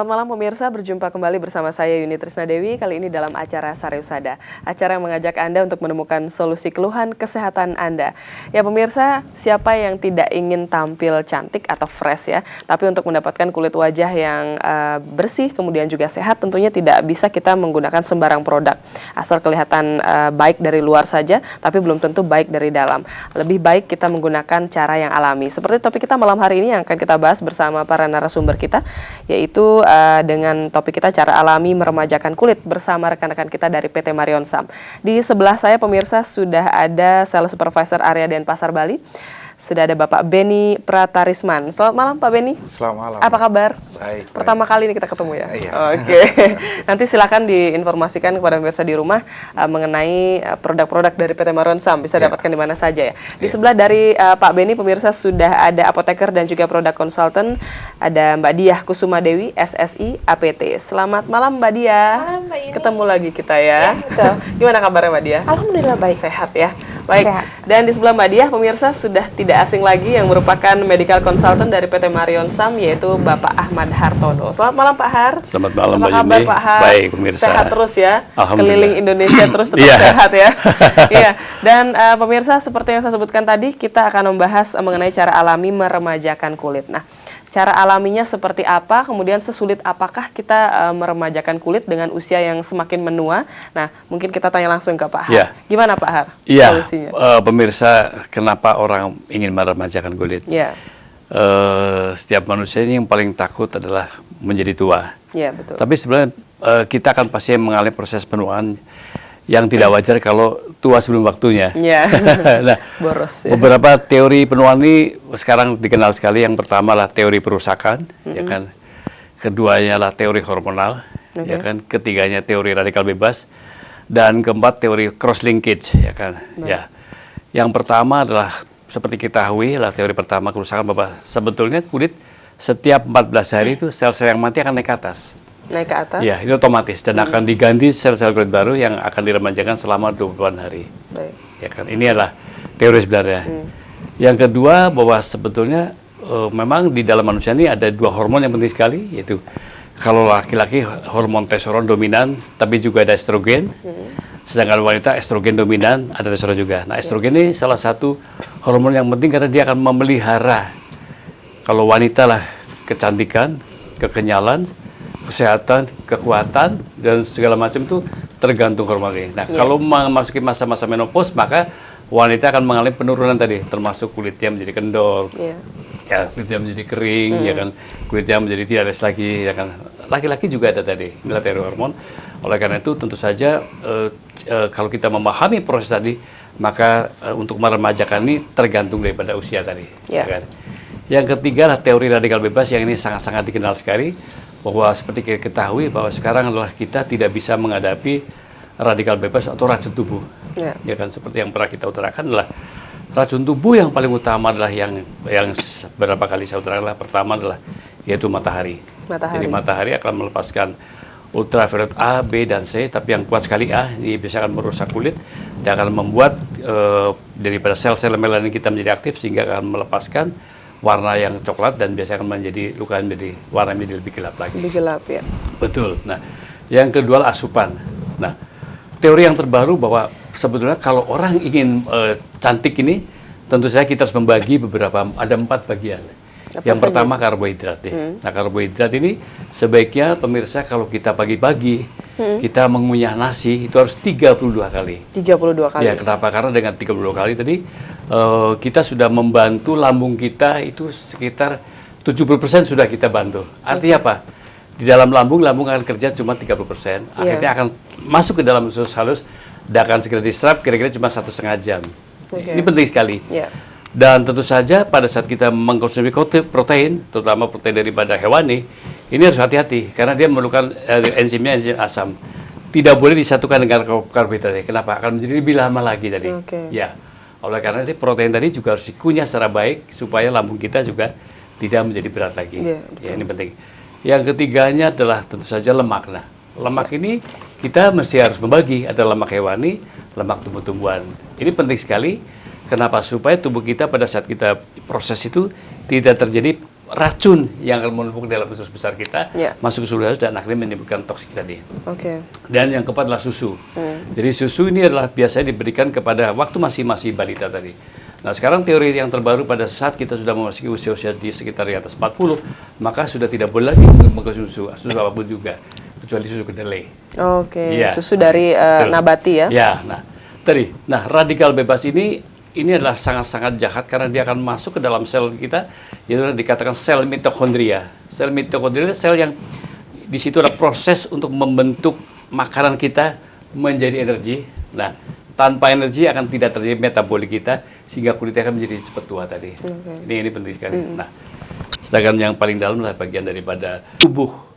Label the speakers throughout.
Speaker 1: Selamat malam pemirsa, berjumpa kembali bersama saya Yuni Trisna Dewi, kali ini dalam acara Sariusada. Acara yang mengajak Anda untuk menemukan solusi keluhan kesehatan Anda. Ya pemirsa, siapa yang tidak ingin tampil cantik atau fresh ya, tapi untuk mendapatkan kulit wajah yang bersih, kemudian juga sehat, tentunya tidak bisa kita menggunakan sembarang produk. Asal kelihatan baik dari luar saja, tapi belum tentu baik dari dalam. Lebih baik kita menggunakan cara yang alami. Seperti topik kita malam hari ini yang akan kita bahas bersama para narasumber kita, yaitu dengan topik kita cara alami meremajakan kulit bersama rekan-rekan kita dari PT Marion Sam. Di sebelah saya pemirsa sudah ada Sales Supervisor Area Denpasar Bali. Sudah ada Bapak Benny Pratarisman. Selamat malam Pak Benny.
Speaker 2: Selamat malam.
Speaker 1: Apa kabar?
Speaker 2: Baik.
Speaker 1: Pertama kali ini kita ketemu ya?
Speaker 2: Iya.
Speaker 1: Oke. Nanti silakan diinformasikan kepada pemirsa di rumah mengenai produk-produk dari PT Marion Sam. Bisa dapatkan di mana saja ya. Di sebelah dari Pak Benny pemirsa sudah ada apoteker dan juga produk konsultan. Ada Mbak Diah Kusuma Dewi, SSI APT. Selamat malam Mbak Diah.
Speaker 3: Malam Mbak Yuni.
Speaker 1: Ketemu lagi kita ya.
Speaker 3: Betul.
Speaker 1: Gimana kabarnya Mbak Diah?
Speaker 3: Alhamdulillah baik.
Speaker 1: Sehat ya. Baik.
Speaker 3: Sehat.
Speaker 1: Dan di sebelah Mbak Diah pemirsa sudah tidak asing lagi yang merupakan medical consultant dari PT Marion Sam, yaitu Bapak Ahmad Hartono. Selamat malam Pak Har.
Speaker 4: Selamat malam
Speaker 1: Apa
Speaker 4: Mbak
Speaker 1: kabar
Speaker 4: Yuni?
Speaker 1: Pak Har?
Speaker 4: Baik pemirsa.
Speaker 1: Sehat terus ya.
Speaker 4: Alhamdulillah.
Speaker 1: Keliling Indonesia terus tetap
Speaker 4: Iya.
Speaker 1: sehat ya. Iya. Dan pemirsa seperti yang saya sebutkan tadi, kita akan membahas mengenai cara alami meremajakan kulit. Nah, cara alaminya seperti apa, kemudian sesulit apakah kita meremajakan kulit dengan usia yang semakin menua. Nah, mungkin kita tanya langsung ke Pak Har.
Speaker 4: Iya.
Speaker 1: Gimana Pak Har
Speaker 4: Iya,
Speaker 1: solusinya?
Speaker 4: pemirsa, kenapa orang ingin meremajakan kulit?
Speaker 1: Iya.
Speaker 4: Setiap manusia ini yang paling takut adalah menjadi tua.
Speaker 1: Iya, betul.
Speaker 4: Tapi sebenarnya kita akan pasti mengalami proses penuaan yang tidak wajar kalau tua sebelum waktunya.
Speaker 1: Iya.
Speaker 4: Nah,
Speaker 1: Boros ya.
Speaker 4: beberapa teori penuaan ini sekarang dikenal sekali. Yang pertama lah teori perusakan, ya kan. Keduanya lah teori hormonal, ya kan. Ketiganya teori radikal bebas, dan keempat teori cross linkage, ya kan. Ya. Yang pertama adalah seperti kita ketahui lah teori pertama kerusakan, bahwa sebetulnya kulit setiap 14 hari itu sel-sel yang mati akan naik ke atas.
Speaker 1: Naik ke atas?
Speaker 4: Ya, itu otomatis dan akan diganti sel-sel kulit baru yang akan diremajakan selama 20-an hari.
Speaker 1: Baik.
Speaker 4: Ya kan, ini adalah teori sebenarnya. Yang kedua, bahwa sebetulnya memang di dalam manusia ini ada dua hormon yang penting sekali, yaitu kalau laki-laki hormon testosteron dominan, tapi juga ada estrogen. Sedangkan wanita estrogen dominan, ada testosteron juga. Nah, estrogen ini salah satu hormon yang penting karena dia akan memelihara. Kalau wanita lah kecantikan, kekenyalan, kesehatan, kekuatan, dan segala macam itu tergantung hormon ini. Nah, kalau memasuki masa-masa menopause, maka wanita akan mengalami penurunan tadi, termasuk kulitnya menjadi kendor, ya, kulitnya menjadi kering, ya kan, kulitnya menjadi tidak ada lagi, ya kan. Laki-laki juga ada tadi, inilah teori hormon. Oleh karena itu, tentu saja kalau kita memahami proses tadi, maka untuk meremajakan ini tergantung daripada usia tadi. Ya kan? Yang ketiga adalah teori radikal bebas, yang ini sangat-sangat dikenal sekali, bahwa seperti kita ketahui bahwa sekarang adalah kita tidak bisa menghadapi radikal bebas atau racun tubuh. Ya kan, seperti yang pernah kita utarakan adalah racun tubuh yang paling utama adalah yang beberapa kali saya utarakan adalah pertama adalah yaitu matahari. Jadi matahari akan melepaskan ultraviolet A, B, dan C, tapi yang kuat sekali A ini bisa akan merusak kulit dan akan membuat daripada sel-sel melanin kita menjadi aktif sehingga akan melepaskan warna yang coklat dan biasanya akan menjadi luka menjadi warna menjadi lebih gelap lagi.
Speaker 1: Lebih gelap ya.
Speaker 4: Betul. Nah, yang kedua adalah asupan. Nah, teori yang terbaru bahwa sebetulnya kalau orang ingin cantik ini, tentu saja kita harus membagi ada 4 bagian. Yang pertama karbohidrat deh. Nah, karbohidrat ini sebaiknya pemirsa kalau kita pagi-pagi kita mengunyah nasi itu harus 32 kali.
Speaker 1: 32 kali.
Speaker 4: Ya, kenapa? Karena dengan 32 kali tadi kita sudah membantu lambung kita itu sekitar 70% sudah kita bantu. Artinya apa? Di dalam lambung akan kerja cuma 30%. Akhirnya akan masuk ke dalam usus halus dan akan segera diserap kira-kira cuma 1,5 jam. Ini penting sekali. Dan tentu saja pada saat kita mengkonsumsi protein, terutama protein daripada hewani, ini harus hati-hati karena dia memerlukan enzimnya enzim asam. Tidak boleh disatukan dengan karbohidrat. Kenapa? Akan menjadi lebih lama lagi tadi. Ya. Oleh karena itu protein tadi juga harus dikunyah secara baik supaya lambung kita juga tidak menjadi berat lagi. Ya, ini penting. Yang ketiganya adalah tentu saja lemak. Nah, lemak ini kita mesti harus membagi, ada lemak hewani, lemak tumbuh-tumbuhan. Ini penting sekali. Kenapa? Supaya tubuh kita pada saat kita proses itu tidak terjadi racun yang akan menumpuk dalam usus besar kita,
Speaker 1: Ya.
Speaker 4: masuk ke seluruh dan akhirnya menimbulkan toksik tadi.
Speaker 1: Oke.
Speaker 4: Dan yang keempat adalah susu. Jadi susu ini adalah biasanya diberikan kepada waktu masih balita tadi. Nah sekarang teori yang terbaru pada saat kita sudah memasuki usia-usia di sekitar di atas 40, maka sudah tidak boleh lagi mengkonsumsi susu apapun juga, kecuali susu kedelai.
Speaker 1: Oke,
Speaker 4: Iya.
Speaker 1: susu dari
Speaker 4: Betul.
Speaker 1: nabati ya?
Speaker 4: Ya, nah radikal bebas ini adalah sangat-sangat jahat karena dia akan masuk ke dalam sel kita, yaitu dikatakan sel mitokondria. Sel mitokondria adalah sel yang di situ ada proses untuk membentuk makanan kita menjadi energi. Nah, tanpa energi akan tidak terjadi metabolik kita sehingga kulitnya akan menjadi cepat tua tadi. Ini penting sekali. Nah, sedangkan yang paling dalam adalah bagian daripada tubuh.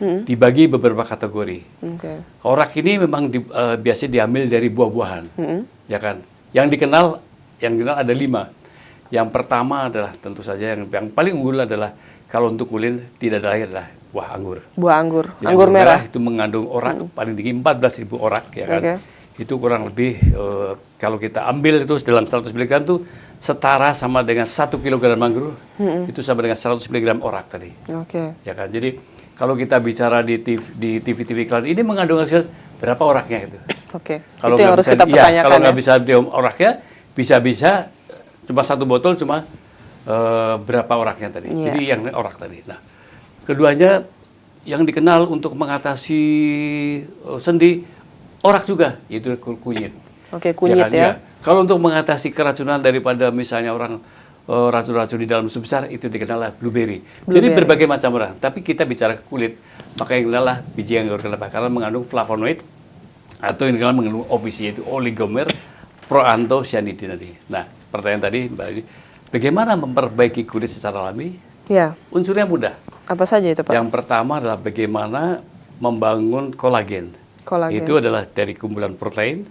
Speaker 4: Dibagi beberapa kategori.
Speaker 1: Oke.
Speaker 4: Orak ini memang biasanya diambil dari buah-buahan, ya kan? Yang dikenal ada 5. Yang pertama adalah tentu saja yang paling unggul adalah kalau untuk kulit tidak ada lagi adalah buah anggur.
Speaker 1: Buah anggur,
Speaker 4: Jadi
Speaker 1: anggur merah.
Speaker 4: itu mengandung orak paling tinggi 14.000 orak, ya kan?
Speaker 1: Oke.
Speaker 4: Itu kurang lebih kalau kita ambil itu dalam 100 mg itu setara sama dengan 1 kg anggur, itu sama dengan 100 mg orak tadi.
Speaker 1: Oke.
Speaker 4: Ya kan? Jadi kalau kita bicara di TV iklan ini mengandung hasil berapa oraknya gitu.
Speaker 1: Oke.
Speaker 4: Kalau
Speaker 1: Itu yang
Speaker 4: nggak
Speaker 1: harus
Speaker 4: bisa-
Speaker 1: kita pertanyakan
Speaker 4: kalau
Speaker 1: ya.
Speaker 4: nggak bisa diom oraknya, bisa cuma 1 botol cuma berapa oraknya tadi.
Speaker 1: Iya.
Speaker 4: Jadi yang orak tadi. Nah, keduanya yang dikenal untuk mengatasi sendi orak juga, yaitu kunyit.
Speaker 1: Oke, kunyit
Speaker 4: kan?
Speaker 1: ya.
Speaker 4: Kalau untuk mengatasi keracunan daripada misalnya orang racun-racun di dalam susu besar itu dikenal blueberry. Jadi
Speaker 1: Blueberry.
Speaker 4: berbagai macam orang. Tapi kita bicara kulit, maka yang dikenal biji anggur. Kenapa? Karena mengandung flavonoid atau yang dikenal mengandung OPC, yaitu oligomer proanthocyanidin tadi. Nah, pertanyaan tadi Mbak Yudi, bagaimana memperbaiki kulit secara alami?
Speaker 1: Ya.
Speaker 4: Unsurnya mudah.
Speaker 1: Apa saja itu, Pak?
Speaker 4: Yang pertama adalah bagaimana membangun kolagen.
Speaker 1: Kolagen.
Speaker 4: Itu adalah dari kumpulan protein,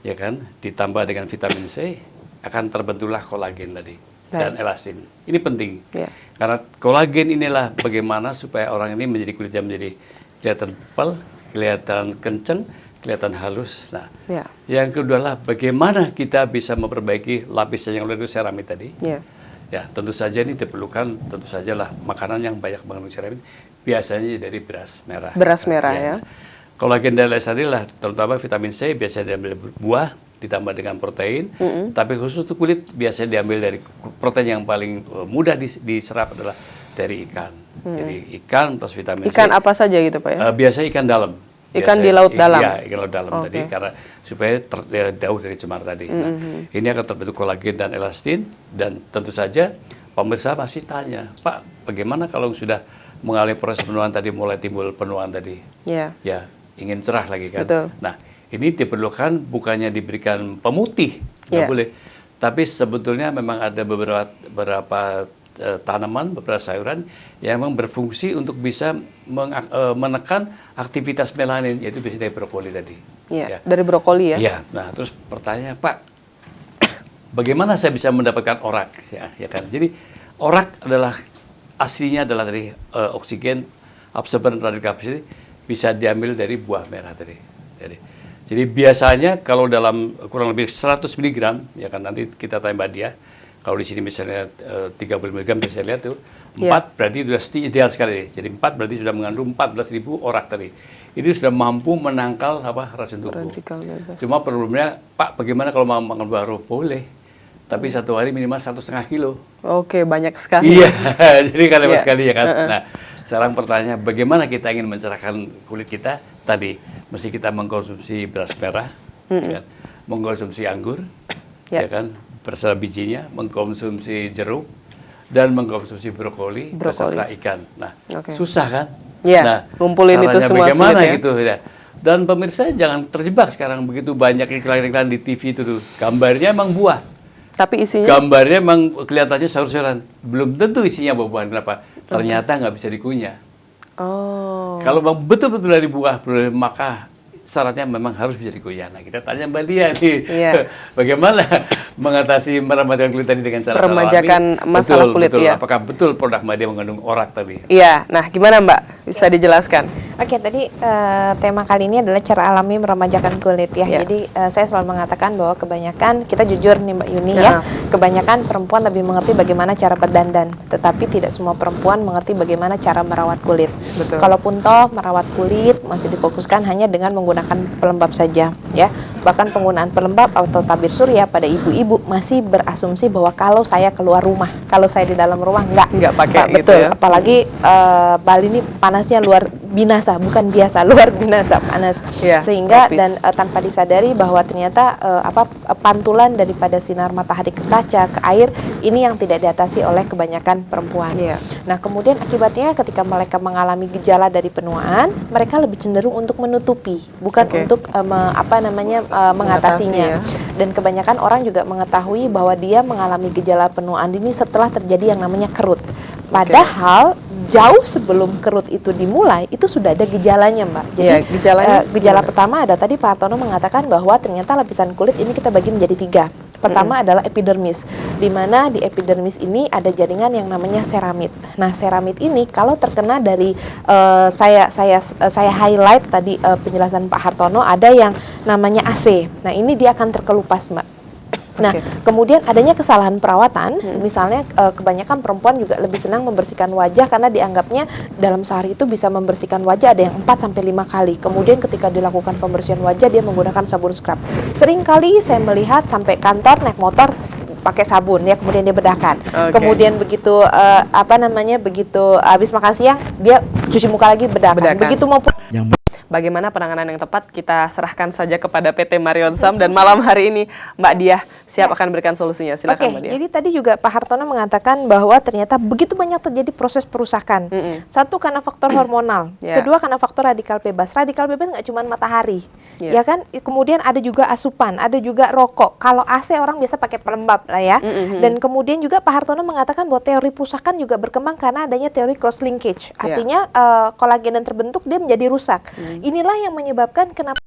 Speaker 4: ya kan, ditambah dengan vitamin C, akan terbentuklah kolagen tadi dan elastin. Ini penting,
Speaker 1: Ya.
Speaker 4: karena kolagen inilah bagaimana supaya orang ini menjadi kulitnya menjadi kelihatan tebal, kelihatan kenceng, kelihatan halus. Nah,
Speaker 1: Ya.
Speaker 4: yang kedua adalah bagaimana kita bisa memperbaiki lapisan yang oleh seramid tadi.
Speaker 1: Ya.
Speaker 4: Ya, tentu saja ini diperlukan, tentu sajalah makanan yang banyak mengandung seramid, biasanya dari beras merah.
Speaker 1: Beras merah ya.
Speaker 4: Kolagen dan elastin adalah terutama vitamin C biasanya diambil dari buah ditambah dengan protein, tapi khusus untuk kulit biasanya diambil dari protein yang paling mudah diserap adalah dari ikan. Jadi ikan plus vitamin C.
Speaker 1: Ikan apa saja gitu, Pak ya?
Speaker 4: Biasanya ikan dalam.
Speaker 1: Ikan di laut dalam?
Speaker 4: Iya, ikan laut dalam
Speaker 1: Oke.
Speaker 4: tadi, karena supaya jauh dari cemar tadi. Nah, ini akan terbentuk kolagen dan elastin, dan tentu saja pemirsa masih tanya, Pak, bagaimana kalau sudah mengalami proses penuaan tadi, mulai timbul penuaan tadi?
Speaker 1: Ya.
Speaker 4: Ya, ingin cerah lagi kan?
Speaker 1: Betul.
Speaker 4: Nah, ini diperlukan bukannya diberikan pemutih, nggak
Speaker 1: Ya.
Speaker 4: boleh. Tapi sebetulnya memang ada beberapa tanaman, beberapa sayuran yang memang berfungsi untuk bisa menekan aktivitas melanin, yaitu biasanya dari brokoli tadi.
Speaker 1: Ya. Dari brokoli ya?
Speaker 4: Iya. Nah, terus pertanyaan, Pak, bagaimana saya bisa mendapatkan orak? Ya kan. Jadi orak adalah aslinya adalah dari oksigen, absorban radikal bebas bisa diambil dari buah merah tadi. Jadi biasanya kalau dalam kurang lebih 100 mg, ya kan, nanti kita tanya dia. Kalau di sini misalnya 30 mg, saya lihat tuh 4 berarti sudah ideal sekali. Jadi 4 berarti sudah mengandung 14.000 orak tadi. Ini sudah mampu menangkal racun tubuh.
Speaker 1: Radikal bebas.
Speaker 4: Cuma problemnya, Pak, bagaimana kalau mau makan baru? Boleh. Tapi 1 hari minimal 1,5 kilo.
Speaker 1: Oke, banyak sekali.
Speaker 4: Iya, jadi kan hebat
Speaker 1: Iya.
Speaker 4: sekali ya kan. Nah, sekarang pertanyaannya, bagaimana kita ingin mencerahkan kulit kita? Tadi, mesti kita mengkonsumsi beras merah, ya kan? Mengkonsumsi anggur,
Speaker 1: Ya.
Speaker 4: ya kan, beserta bijinya, mengkonsumsi jeruk, dan mengkonsumsi brokoli beserta ikan. Nah,
Speaker 1: Oke.
Speaker 4: susah kan?
Speaker 1: Iya,
Speaker 4: Nah,
Speaker 1: ngumpulin itu
Speaker 4: caranya
Speaker 1: semua
Speaker 4: bagaimana
Speaker 1: sulit ya?
Speaker 4: gitu ya. Dan pemirsa jangan terjebak sekarang begitu banyak iklan-iklan di TV itu tuh. Gambarnya emang buah.
Speaker 1: Tapi isinya?
Speaker 4: Gambarnya emang kelihatannya sayur-sayuran. Belum tentu isinya buah-buahan. Kenapa? Ternyata nggak bisa dikunyah.
Speaker 1: Oh.
Speaker 4: Kalau memang betul-betul dari buah, maka syaratnya memang harus bisa dikunyah. Nah, kita tanya Mbak Dia nih,
Speaker 1: Iya.
Speaker 4: bagaimana mengatasi meremajakan kulit tadi dengan cara
Speaker 1: Meremajakan
Speaker 4: alami?
Speaker 1: masalah kulit,
Speaker 4: betul.
Speaker 1: ya.
Speaker 4: Apakah betul produk Mbak Dia mengandung orak tadi?
Speaker 1: Iya, nah gimana Mbak Bisa dijelaskan?
Speaker 2: Oke, tadi tema kali ini adalah cara alami meremajakan kulit ya.
Speaker 1: Ya.
Speaker 2: Jadi saya selalu mengatakan bahwa kebanyakan, kita jujur nih Mbak Yuni ya, kebanyakan perempuan lebih mengerti bagaimana cara berdandan, tetapi tidak semua perempuan mengerti bagaimana cara merawat kulit.
Speaker 1: Betul.
Speaker 2: Kalaupun toh merawat kulit masih difokuskan hanya dengan menggunakan pelembab saja ya. Bahkan penggunaan pelembab atau tabir surya pada ibu-ibu masih berasumsi bahwa kalau saya keluar rumah, kalau saya di dalam rumah
Speaker 1: Nggak pakai gitu
Speaker 2: betul.
Speaker 1: ya.
Speaker 2: Apalagi Bali ini panasnya luar binasa, bukan biasa, luar binasa panas.
Speaker 1: Iya,
Speaker 2: Sehingga
Speaker 1: tropis.
Speaker 2: dan tanpa disadari bahwa ternyata pantulan daripada sinar matahari ke kaca, ke air ini yang tidak diatasi oleh kebanyakan perempuan.
Speaker 1: Iya.
Speaker 2: Nah, kemudian akibatnya ketika mereka mengalami gejala dari penuaan, mereka lebih cenderung untuk menutupi, bukan
Speaker 1: Oke.
Speaker 2: untuk mengatasinya.
Speaker 1: Mengatasi, ya.
Speaker 2: Dan kebanyakan orang juga mengetahui bahwa dia mengalami gejala penuaan dini setelah terjadi yang namanya kerut. Padahal jauh sebelum kerut itu dimulai, itu sudah ada gejalanya, Mbak. Jadi
Speaker 1: Iya, gejalanya
Speaker 2: gejala
Speaker 1: gimana?
Speaker 2: pertama ada tadi Pak Hartono mengatakan bahwa ternyata lapisan kulit ini kita bagi menjadi 3. Pertama adalah epidermis, di mana di epidermis ini ada jaringan yang namanya seramid. Nah, seramid ini kalau terkena dari saya highlight tadi penjelasan Pak Hartono, ada yang namanya AC. Nah, ini dia akan terkelupas, Mbak. Nah,
Speaker 1: Oke.
Speaker 2: kemudian adanya kesalahan perawatan, misalnya kebanyakan perempuan juga lebih senang membersihkan wajah karena dianggapnya dalam sehari itu bisa membersihkan wajah ada yang 4-5 kali. Kemudian ketika dilakukan pembersihan wajah dia menggunakan sabun scrub. Sering kali saya melihat sampai kantor naik motor pakai sabun ya, kemudian dia bedakan.
Speaker 1: Oke.
Speaker 2: Kemudian begitu begitu habis makan siang dia cuci muka lagi bedakan. Begitu mau
Speaker 1: Bagaimana penanganan yang tepat kita serahkan saja kepada PT Marion Sam, dan malam hari ini Mbak Diah siap akan berikan solusinya. Silakan Mbak Diah.
Speaker 2: Jadi tadi juga Pak Hartono mengatakan bahwa ternyata begitu banyak terjadi proses perusakan. Satu karena faktor hormonal,
Speaker 1: Ya.
Speaker 2: kedua karena faktor radikal bebas. Radikal bebas nggak cuma matahari,
Speaker 1: Ya.
Speaker 2: ya kan? Kemudian ada juga asupan, ada juga rokok. Kalau AC orang biasa pakai pelembab lah ya. Dan kemudian juga Pak Hartono mengatakan bahwa teori perusakan juga berkembang karena adanya teori cross linkage.
Speaker 1: Ya.
Speaker 2: Artinya kolagen yang terbentuk dia menjadi rusak. Inilah yang menyebabkan kenapa